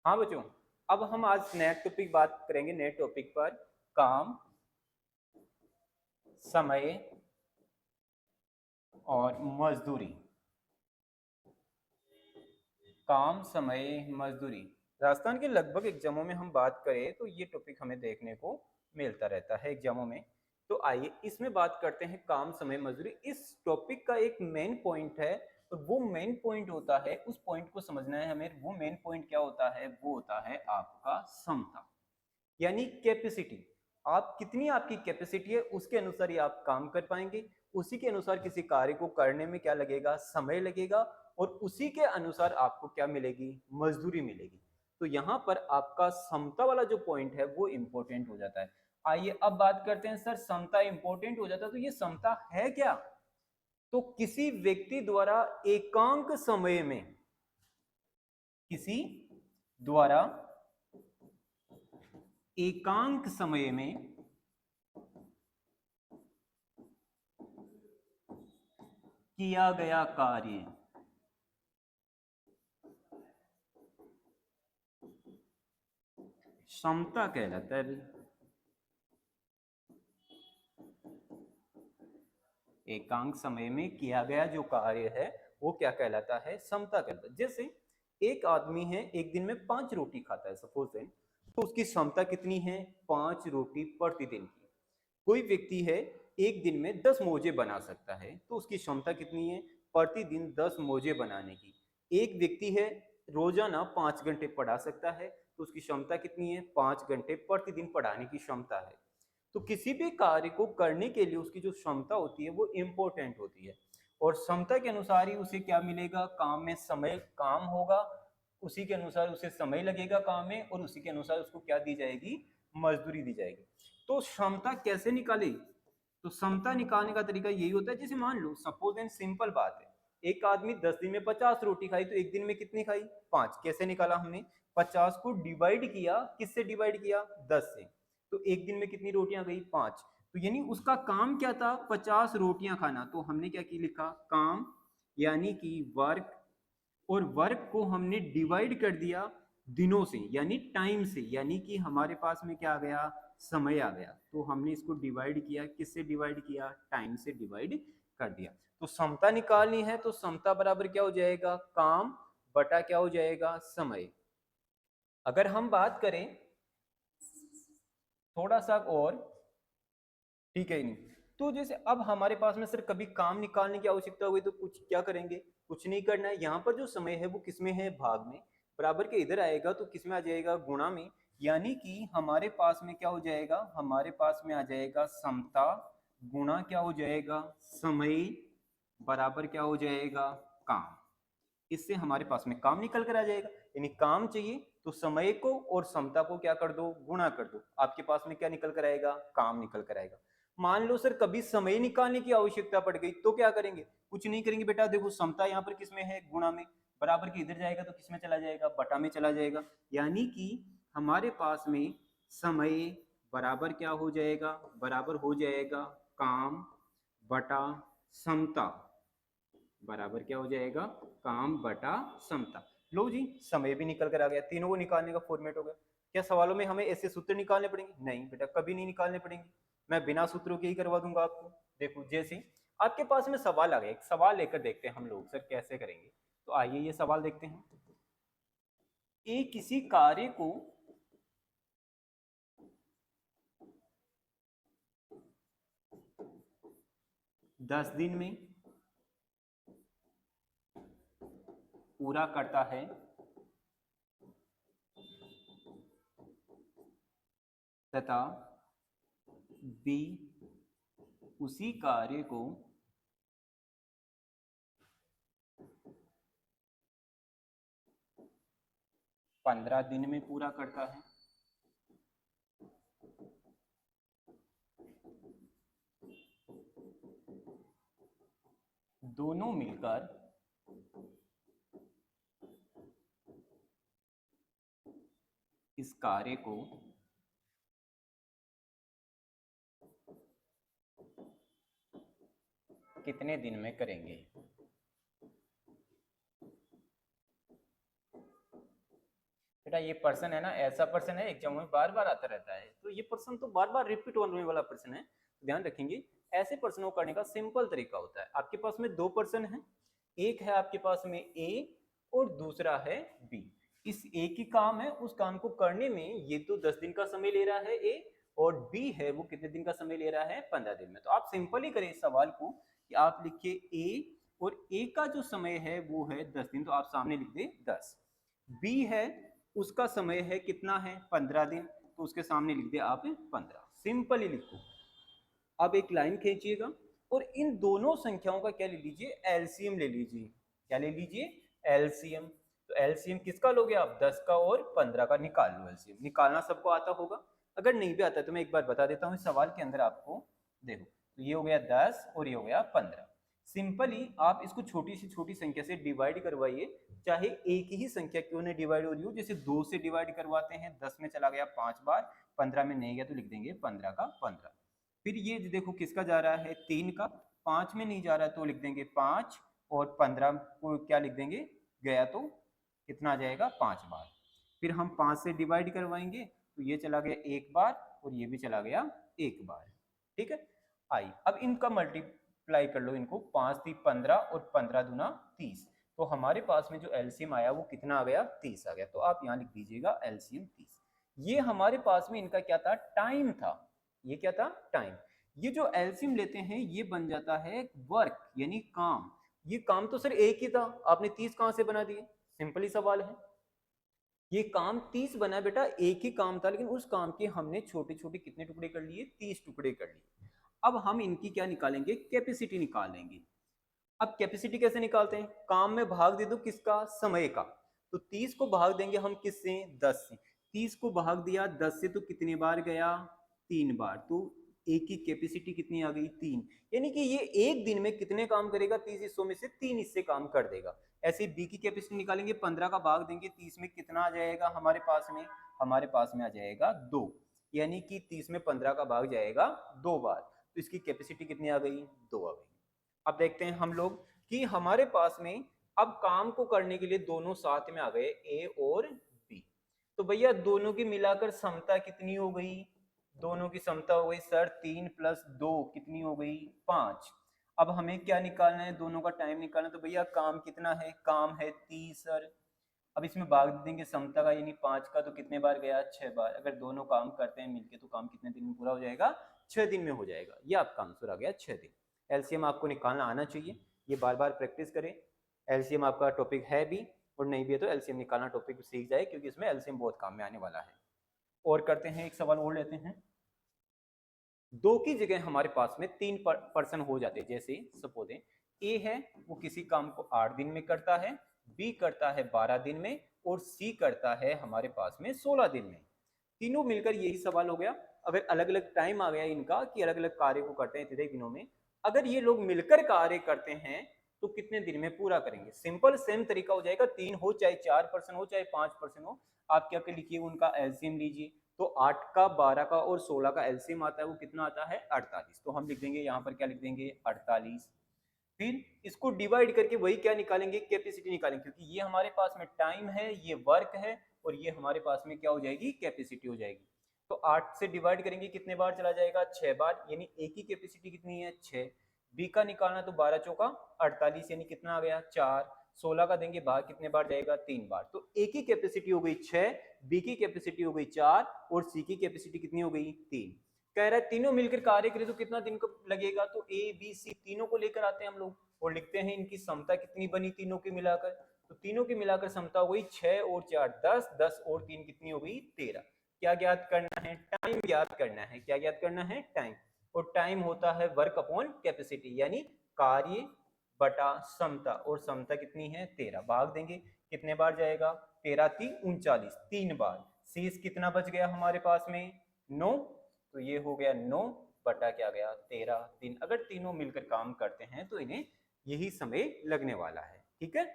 हाँ बच्चों, अब हम आज नया टॉपिक बात करेंगे, नए टॉपिक पर काम, समय और मजदूरी। काम, समय, मजदूरी। राजस्थान के लगभग एग्जामों में हम बात करें तो ये टॉपिक हमें देखने को मिलता रहता है एग्जामों में। तो आइए इसमें बात करते हैं काम, समय, मजदूरी। इस टॉपिक का एक मेन पॉइंट है और वो मेन पॉइंट होता है, उस पॉइंट को समझना है हमें। वो मेन पॉइंट क्या होता है? वो होता है आपका क्षमता, यानी कैपेसिटी। आप कितनी आपकी कैपेसिटी है उसके अनुसार ही आप काम कर पाएंगे। उसी के अनुसार किसी कार्य को करने में क्या लगेगा? समय लगेगा। और उसी के अनुसार आपको क्या मिलेगी? मजदूरी मिलेगी। तो यहाँ पर आपका समता वाला जो पॉइंट है वो इंपॉर्टेंट हो जाता है। आइए अब बात करते हैं, सर समता इंपॉर्टेंट हो जाता है तो ये समता है क्या? तो किसी व्यक्ति द्वारा एकांक समय में, किसी द्वारा एकांक समय में किया गया कार्य क्षमता कहलाता है। एकांक समय में किया गया जो कार्य है वो क्या कहलाता है? क्षमता कहलाता है। जैसे एक आदमी है, एक दिन में 5 रोटी खाता है सपोज है, तो उसकी क्षमता कितनी है? 5 रोटी प्रतिदिन की। कोई व्यक्ति है, एक दिन में 10 मोजे बना सकता है, तो उसकी क्षमता कितनी है? प्रतिदिन 10 मोजे बनाने की। एक व्यक्ति है, रोजाना 5 घंटे पढ़ा सकता है, तो उसकी क्षमता कितनी है? 5 घंटे प्रतिदिन पढ़ाने की क्षमता है। तो किसी भी कार्य को करने के लिए उसकी जो क्षमता होती है वो इम्पोर्टेंट होती है। और क्षमता के अनुसार ही उसे क्या मिलेगा? काम में समय, काम होगा, उसी के अनुसार उसे समय लगेगा काम में, और उसी के अनुसार उसको क्या दी जाएगी? मजदूरी दी जाएगी। तो क्षमता कैसे निकाले? तो क्षमता निकालने का तरीका यही होता है, जैसे मान लो सपोज एंड सिंपल बात है, एक आदमी 10 दिन में 50 रोटी खाई, तो एक दिन में कितनी खाई? 5। कैसे निकाला हमने? 50 को डिवाइड किया, किससे डिवाइड किया? 10 से। तो एक दिन में कितनी रोटियां गई? 5। तो यानी उसका काम क्या था? 50 रोटियां खाना। तो हमने क्या की लिखा? काम, यानी कि वर्क। और वर्क को हमने डिवाइड कर दिया दिनों से, यानी टाइम से, यानी कि हमारे पास में क्या आ गया? समय आ गया। तो हमने इसको डिवाइड किया, किससे डिवाइड किया? टाइम से डिवाइड कर दिया। तो समता निकालनी है तो समता बराबर क्या हो जाएगा? काम बटा क्या हो जाएगा? समय। अगर हम बात करें थोड़ा सा और, ठीक है नहीं, तो जैसे अब हमारे पास में सर कभी काम निकालने की आवश्यकता हुई तो कुछ क्या करेंगे? कुछ नहीं करना है। यहाँ पर जो समय है वो किसमें है? भाग में। बराबर के इधर आएगा तो किसमें आ जाएगा? गुणा में। यानी कि हमारे पास में क्या हो जाएगा? हमारे पास में आ जाएगा समता गुणा क्या हो जाएगा? समय बराबर क्या हो जाएगा? काम। इससे हमारे पास में काम निकल कर आ जाएगा। यानी काम चाहिए तो समय को और समता को क्या कर दो? गुणा कर दो। आपके पास में क्या निकल कर आएगा? काम निकल कर आएगा। मान लो सर कभी समय निकालने की आवश्यकता पड़ गई तो क्या करेंगे? कुछ नहीं करेंगे बेटा। देखो समता यहाँ पर किसमें है? गुणा में। बराबर के इधर जाएगा तो किसमें चला जाएगा? बटा में चला जाएगा। यानी कि हमारे पास में समय बराबर क्या हो जाएगा? बराबर हो जाएगा काम बटा समता। बराबर क्या हो जाएगा? काम बटा समता। लो जी, समय भी निकल कर आ गया। तीनों को निकालने का फॉर्मेट हो गया। क्या सवालों में हमें ऐसे सूत्र निकालने पड़ेंगे? नहीं बेटा, कभी नहीं निकालने पड़ेंगे। मैं बिना सूत्रों के ही करवा दूंगा आपको। देखो जैसे आपके पास में सवाल आ गया, एक सवाल लेकर देखते हैं हम लोग सर कैसे करेंगे। तो आइए ये सवाल देखते हैं। किसी कार्य को 10 दिन में पूरा करता है तथा बी उसी कार्य को 15 दिन में पूरा करता है, दोनों मिलकर इस कार्य को कितने दिन में करेंगे? बेटा ये पर्सन है ना, ऐसा पर्सन है एग्जाम में बार बार आता रहता है, तो ये पर्सन तो बार बार रिपीट होने वाला पर्सन है, तो ध्यान रखेंगे ऐसे पर्सन को करने का सिंपल तरीका होता है। आपके पास में दो पर्सन है, एक है आपके पास में ए और दूसरा है बी। इस ए की काम है, उस काम को करने में ये तो 10 दिन का समय ले रहा है ए, और बी है वो कितने दिन का समय ले रहा है, 15 दिन में। तो आप सिंपल ही करें इस सवाल को कि आप लिखिए ए, और ए का जो समय है वो है 10 दिन, तो आप सामने लिख दे 10। बी है, उसका समय है कितना है, 15 दिन, तो उसके सामने लिख दे आप 15। सिंपल ही लिखो। अब एक लाइन खींचिएगा और इन दोनों संख्याओं का क्या ले लीजिए, एलसीएम ले लीजिए। क्या ले लीजिए, एलसीएम। तो एलसीएम किसका लोगे आप, 10 का और 15 का निकाल लो। एलसीएम निकालना सबको आता होगा, अगर नहीं भी आता तो मैं एक बार बता देता हूँ इस सवाल के अंदर आपको। देखो तो ये हो गया 10 और ये हो गया 15। सिंपली आप इसको छोटी से छोटी संख्या से डिवाइड करवाइए, चाहे एक ही संख्या क्यों नहीं डिवाइड हो रही हो। जैसे 2 से डिवाइड करवाते हैं, 10 में चला गया 5 बार, 15 में नहीं गया तो लिख देंगे 15 का 15। फिर ये देखो किसका जा रहा है, 3 का, 5 में नहीं जा रहा तो लिख देंगे 5, और 15 को क्या लिख देंगे, गया तो कितना आ जाएगा, 5 बार। फिर हम 5 से डिवाइड करवाएंगे तो ये चला गया 1 बार और ये भी चला गया 1 बार। ठीक है, आई अब इनका मल्टीप्लाई कर लो इनको, 5 3 15 और 15 दूना 30। तो हमारे पास में जो एलसीएम आया वो कितना आ गया, 30 आ गया। तो आप यहाँ लिख दीजिएगा एलसीएम 30। ये हमारे पास में इनका क्या था, टाइम था। ये क्या था, टाइम। ये जो एलसीएम लेते हैं ये बन जाता है वर्क यानी काम। ये काम तो सर एक ही था, आपने 30 कहां से बना दिए, सिंपल ही सवाल है। ये काम 30 बना बेटा, एक ही काम था, लेकिन उस काम के हमने छोटे छोटे कितने टुकड़े कर लिए, 30 टुकड़े कर लिए। अब हम इनकी क्या निकालेंगे, कैपेसिटी निकालेंगे। अब कैपेसिटी कैसे निकालते हैं, काम में भाग दे दो किसका, समय का। तो 30 को भाग देंगे हम किससे, 10 से। 30 को भाग दिया 10 से तो कितने बार गया, 3 बार। तो एक की कैपेसिटी कितनी आ गई, 3। यानी कि ये एक दिन में कितने काम करेगा, 30 हिस्सों में से 3 हिस्से काम कर देगा। ऐसे बी की कैपेसिटी निकालेंगे, 15 का भाग देंगे 30 में, कितना आ जाएगा हमारे पास में, हमारे पास में आ जाएगा 2। यानी कि 30 में 15 का भाग जाएगा 2 बार। तो इसकी कैपेसिटी कितनी आ गई, 2 आ गई। अब देखते हैं हम लोग कि हमारे पास में अब काम को करने के लिए दोनों साथ में आ गए, ए और बी। तो भैया दोनों की मिलाकर समता कितनी हो गई, दोनों की समता हो गई सर 3 + 2 कितनी हो गई, 5। अब हमें क्या निकालना है, दोनों का टाइम निकालना। तो भैया काम कितना है, काम है 30 सर। अब इसमें भाग देंगे समता का, यानी 5 का, तो कितने बार गया, 6 बार। अगर दोनों काम करते हैं मिलके तो काम कितने दिन में पूरा हो जाएगा, 6 दिन में हो जाएगा। ये आपका आंसर आ गया 6 दिन। एलसीएम आपको निकालना आना चाहिए, ये बार बार प्रैक्टिस करें। एलसीएम आपका टॉपिक है भी और नहीं भी है तो एलसीएम निकालना टॉपिक सीख जाए, क्योंकि इसमें एलसीएम बहुत काम में आने वाला है। और करते हैं, एक सवाल और लेते हैं। 2 की जगह हमारे पास में 3 पर्सन हो जाते हैं। जैसे सपोज ए है वो किसी काम को 8 दिन में करता है, बी करता है 12 दिन में, और सी करता है हमारे पास में 16 दिन में। तीनों मिलकर यही सवाल हो गया। अगर अलग अलग टाइम आ गया इनका कि अलग अलग कार्य को करते हैं इतने दिनों में, अगर ये लोग मिलकर कार्य करते हैं तो कितने दिन में पूरा करेंगे। सिंपल सेम तरीका हो जाएगा, 3 हो चाहे 4 पर्सन हो चाहे 5 पर्सन हो, आप क्या लिखिए, उनका एलसीएम लीजिए। तो 8 का 12 का और 16 का एलसीएम आता है, वो कितना आता है, 48। तो हम लिख देंगे यहाँ पर, क्या लिख देंगे, 48। फिर इसको डिवाइड करके वही क्या निकालेंगे, कैपेसिटी निकालेंगे, क्योंकि ये हमारे पास में टाइम है, ये वर्क है, और ये हमारे पास में क्या हो जाएगी, कैपेसिटी हो जाएगी। तो 8 से डिवाइड करेंगे कितने बार चला जाएगा, 6 बार। यानी ए की कैपेसिटी कितनी है, 6। बी का निकालना तो 12 चौका 48, यानी कितना आ गया, 4। 16 का देंगे बाहर, कितने बार जाएगा, 3 बार। तो ए की कैपेसिटी हो गई 6, बी की कैपेसिटी हो गई 4, और सी की कैपेसिटी कितनी हो गई, 3। कह रहा है तीनों मिलकर कार्य करें तो कितना दिन को लगेगा। तो ए बी सी तीनों को लेकर आते हैं हम लोग और लिखते हैं इनकी समता कितनी बनी तीनों की मिलाकर। तो तीनों की मिलाकर समता हो गई 6 और 4 10, 10 और 3 कितनी हो गई, 13। क्या ज्ञात करना है, टाइम ज्ञात करना है। क्या ज्ञात करना है, टाइम। और टाइम होता है वर्क अपॉन कैपेसिटी, यानी कार्य बटा समता, और समता कितनी है, 13। भाग देंगे कितने बार जाएगा, 13 3 39, 3 बार। शेष कितना बच गया हमारे पास में, 9। तो ये हो गया 9 बटा क्या गया, 13 दिन। अगर तीनों मिलकर काम करते हैं तो इन्हें यही समय लगने वाला है। ठीक है।